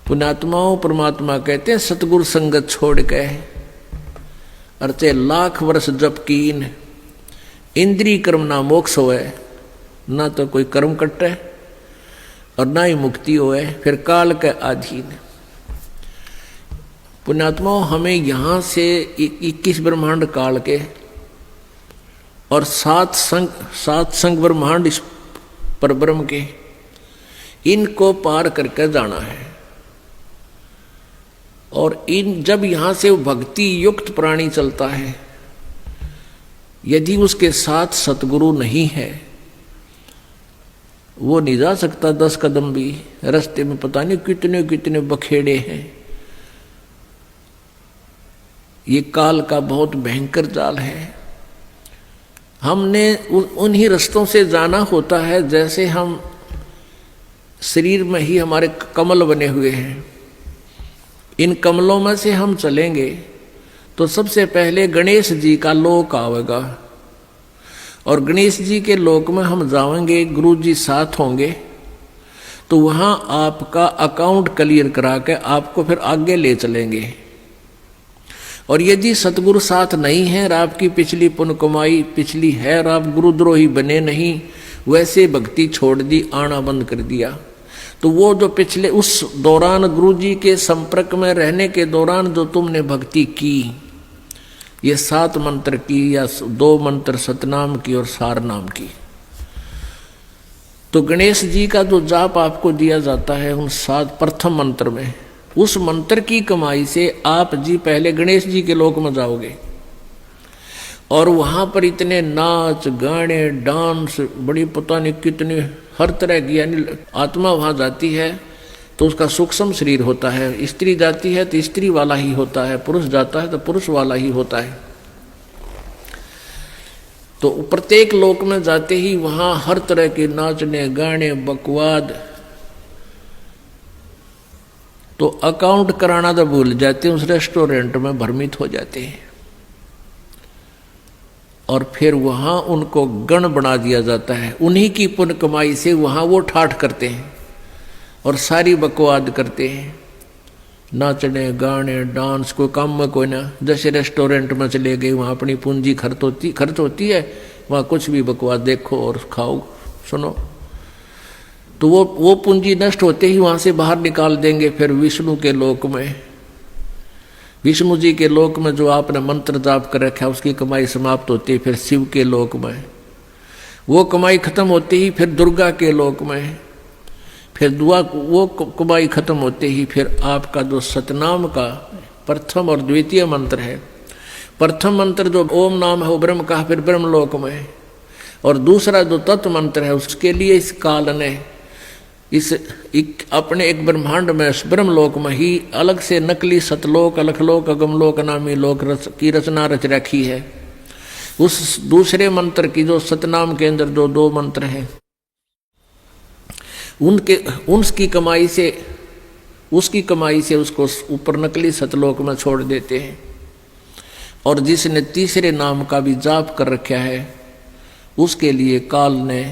पुण्यात्माओं परमात्मा कहते हैं सतगुरु संगत छोड़ के अर्चे लाख वर्ष जप कीन इंद्रिय कर्म ना मोक्ष होए, ना तो कोई कर्म कटे और ना ही मुक्ति होए, फिर काल के अधीन। पुण्यात्माओं हमें यहाँ से 21 ब्रह्मांड काल के और 7 संग ब्रह्मांड इस परब्रह्म के, इनको पार करके जाना है। और जब यहाँ से भक्ति युक्त प्राणी चलता है, यदि उसके साथ सतगुरु नहीं है, वो नहीं जा सकता 10 कदम भी। रास्ते में पता नहीं कितने कितने बखेड़े हैं। ये काल का बहुत भयंकर जाल है। हमने उन्हीं रास्तों से जाना होता है, जैसे हम शरीर में ही हमारे कमल बने हुए हैं। इन कमलों में से हम चलेंगे तो सबसे पहले गणेश जी का लोक आवेगा, और गणेश जी के लोक में हम जाएंगे, गुरु जी साथ होंगे, तो वहाँ आपका अकाउंट क्लियर करा के आपको फिर आगे ले चलेंगे। और यदि सतगुरु साथ नहीं है और आपकी पिछली पुण्य कमाई पिछली है और आप गुरुद्रोही बने नहीं, वैसे भक्ति छोड़ दी, आना बंद कर दिया, तो वो जो पिछले उस दौरान गुरु जी के संपर्क में रहने के दौरान जो तुमने भक्ति की, ये 7 मंत्र की या 2 मंत्र सतनाम की और सार नाम की, तो गणेश जी का जो जाप आपको दिया जाता है उन 7 प्रथम मंत्र में, उस मंत्र की कमाई से आप जी पहले गणेश जी के लोक में जाओगे। और वहां पर इतने नाच गाने डांस बड़ी पता नहीं कितने हर तरह की, यानी आत्मा वहां जाती है तो उसका सूक्ष्म शरीर होता है, स्त्री जाती है तो स्त्री वाला ही होता है, पुरुष जाता है तो पुरुष वाला ही होता है। तो प्रत्येक लोक में जाते ही वहां हर तरह के नाचने गाने बकवाद, तो अकाउंट कराना तो भूल जाते हैं, उस रेस्टोरेंट में भ्रमित हो जाते हैं। और फिर वहां उनको गण बना दिया जाता है, उन्हीं की पुण्य कमाई से वहां वो ठाठ करते हैं और सारी बकवाद करते हैं, नाचने गाने डांस, कोई काम में कोई ना। जैसे रेस्टोरेंट में चले गए, वहाँ अपनी पूंजी खर्च होती है, वहाँ कुछ भी बकवाद देखो और खाओ सुनो, तो वो पूंजी नष्ट होते ही वहाँ से बाहर निकाल देंगे। फिर विष्णु के लोक में, विष्णु जी के लोक में जो आपने मंत्र जाप कर रखा है उसकी कमाई समाप्त होती है। फिर शिव के लोक में वो कमाई खत्म होते ही फिर दुर्गा के लोक में, फिर वो कमाई खत्म होते ही फिर आपका जो सतनाम का प्रथम और द्वितीय मंत्र है, प्रथम मंत्र जो ओम नाम है वो ब्रह्म का, फिर ब्रह्म लोक में, और दूसरा जो तत्व मंत्र है उसके लिए इस काल ने अपने एक ब्रह्मांड में ब्रह्मलोक में ही अलग से नकली सतलोक अलखलोक अगमलोक नामी लोक की रचना रच रखी है। उस दूसरे मंत्र की जो सतनाम के अंदर जो 2 मंत्र हैं उसकी कमाई से उसको ऊपर नकली सतलोक में छोड़ देते हैं। और जिसने तीसरे नाम का भी जाप कर रखा है उसके लिए काल ने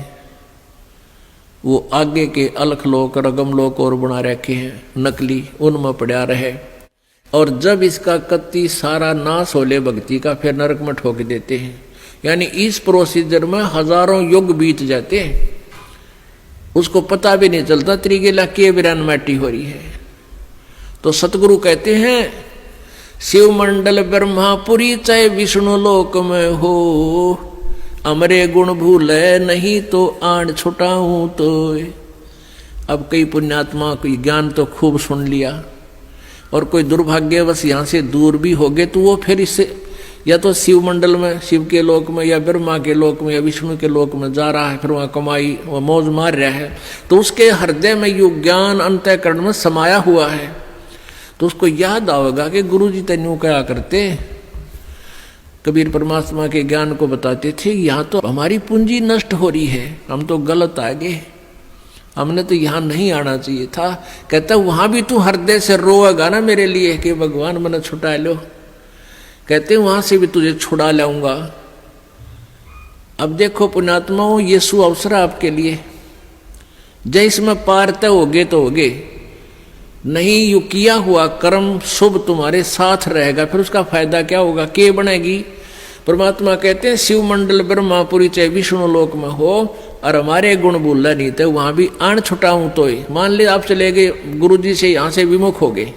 वो आगे के अलखलोक और अगमलोक और बना रखे हैं नकली, उनमें पड़ा रहे। और जब इसका कत्ती सारा नाश होले भक्ति का, फिर नरक में ठोक देते हैं। यानी इस प्रोसीजर में हजारों युग बीत जाते हैं, उसको पता भी नहीं चलता त्रिगेला के विरान माटी हो रही है। तो सतगुरु कहते हैं शिव मंडल ब्रह्मापुरी चाहे विष्णु लोक में हो, अमरे गुण भूले नहीं तो आण छुटाऊं तो। अब कई पुण्यात्मा कोई ज्ञान तो खूब सुन लिया और कोई दुर्भाग्यवश यहाँ से दूर भी हो गए, तो वो फिर इससे या तो शिव मंडल में, शिव के लोक में, या ब्रह्मा के लोक में, या विष्णु के लोक में जा रहा है, फिर वहाँ कमाई वह मौज मार रहा है। तो उसके हृदय में यो ज्ञान अंतःकरण में समाया हुआ है, तो उसको याद आवेगा कि गुरु जी तेन्यू क्या करते। कबीर परमात्मा के ज्ञान को बताते थे, यहाँ तो हमारी पूंजी नष्ट हो रही है, हम तो गलत आ गए, हमने तो यहाँ नहीं आना चाहिए था। कहता वहां भी तू हृदय से रोएगा ना मेरे लिए कि भगवान मैंने छुटा लो, कहते वहां से भी तुझे छुड़ा लाऊंगा। अब देखो पुण्यात्माओं, ये सु अवसर आपके लिए, जय इसमें पार तय होगे तो होगे, नहीं यू किया हुआ कर्म शुभ तुम्हारे साथ रहेगा, फिर उसका फायदा क्या होगा, के बनेगी। परमात्मा कहते हैं शिव मंडल ब्रह्मापुरी चाहे विष्णु लोक में हो और हमारे गुण बोला नहीं तो वहां भी आण छुटाऊं तो ही। मान ले आप चले गए गुरु जी से, यहां से विमुख हो गए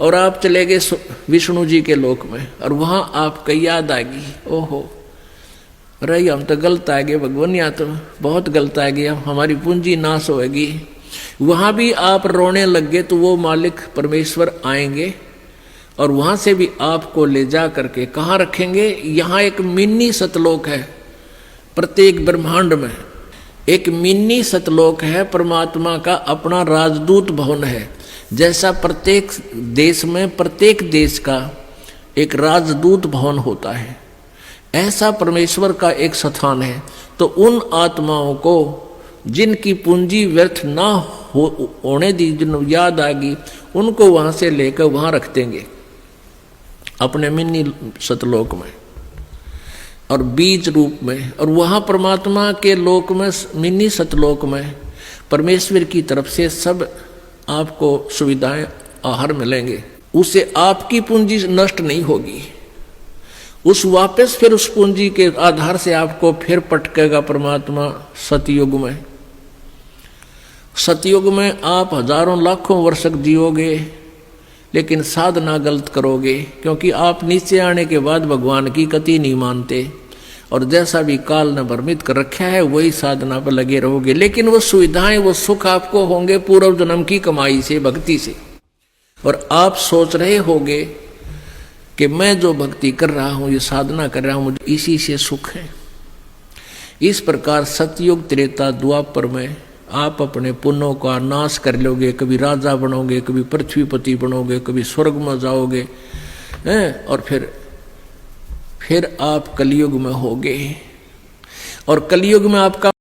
और आप चले गए विष्णु जी के लोक में और वहां आपको याद आ गई, ओहो रही हम तो गलत आ गए भगवान, यहाँ तो बहुत गलत आ गया, हमारी पूंजी नाश होगी। वहां भी आप रोने लग गए तो वो मालिक परमेश्वर आएंगे और वहां से भी आपको ले जा करके कहाँ रखेंगे। यहाँ एक मिनी सतलोक है, प्रत्येक ब्रह्मांड में एक मिनी सतलोक है, परमात्मा का अपना राजदूत भवन है। जैसा प्रत्येक देश में प्रत्येक देश का एक राजदूत भवन होता है, ऐसा परमेश्वर का एक स्थान है। तो उन आत्माओं को जिनकी पूंजी व्यर्थ ना होने दी, जिन याद आ गई, उनको वहां से लेकर वहां रख देंगे अपने मिनी सतलोक में और बीज रूप में। और वहां परमात्मा के लोक में, मिनी सतलोक में परमेश्वर की तरफ से सब आपको सुविधाएं आहार मिलेंगे, उससे आपकी पूंजी नष्ट नहीं होगी। उस वापस फिर उस पूंजी के आधार से आपको फिर पटकेगा परमात्मा सतयुग में। सतयुग में आप हजारों लाखों वर्ष तक जियोगे, लेकिन साधना गलत करोगे, क्योंकि आप नीचे आने के बाद भगवान की कति नहीं मानते और जैसा भी काल ने भ्रमित कर रखा है वही साधना पर लगे रहोगे। लेकिन वो सुविधाएं, वो सुख आपको होंगे पूर्व जन्म की कमाई से, भक्ति से। और आप सोच रहे होगे कि मैं जो भक्ति कर रहा हूं, ये साधना कर रहा हूं, मुझे इसी से सुख है। इस प्रकार सतयुग त्रेता द्वापर में आप अपने पुण्यों का नाश कर लोगे, कभी राजा बनोगे, कभी पृथ्वीपति बनोगे, कभी स्वर्ग में जाओगे हैं, और फिर आप कलयुग में होगे। और कलयुग में आपका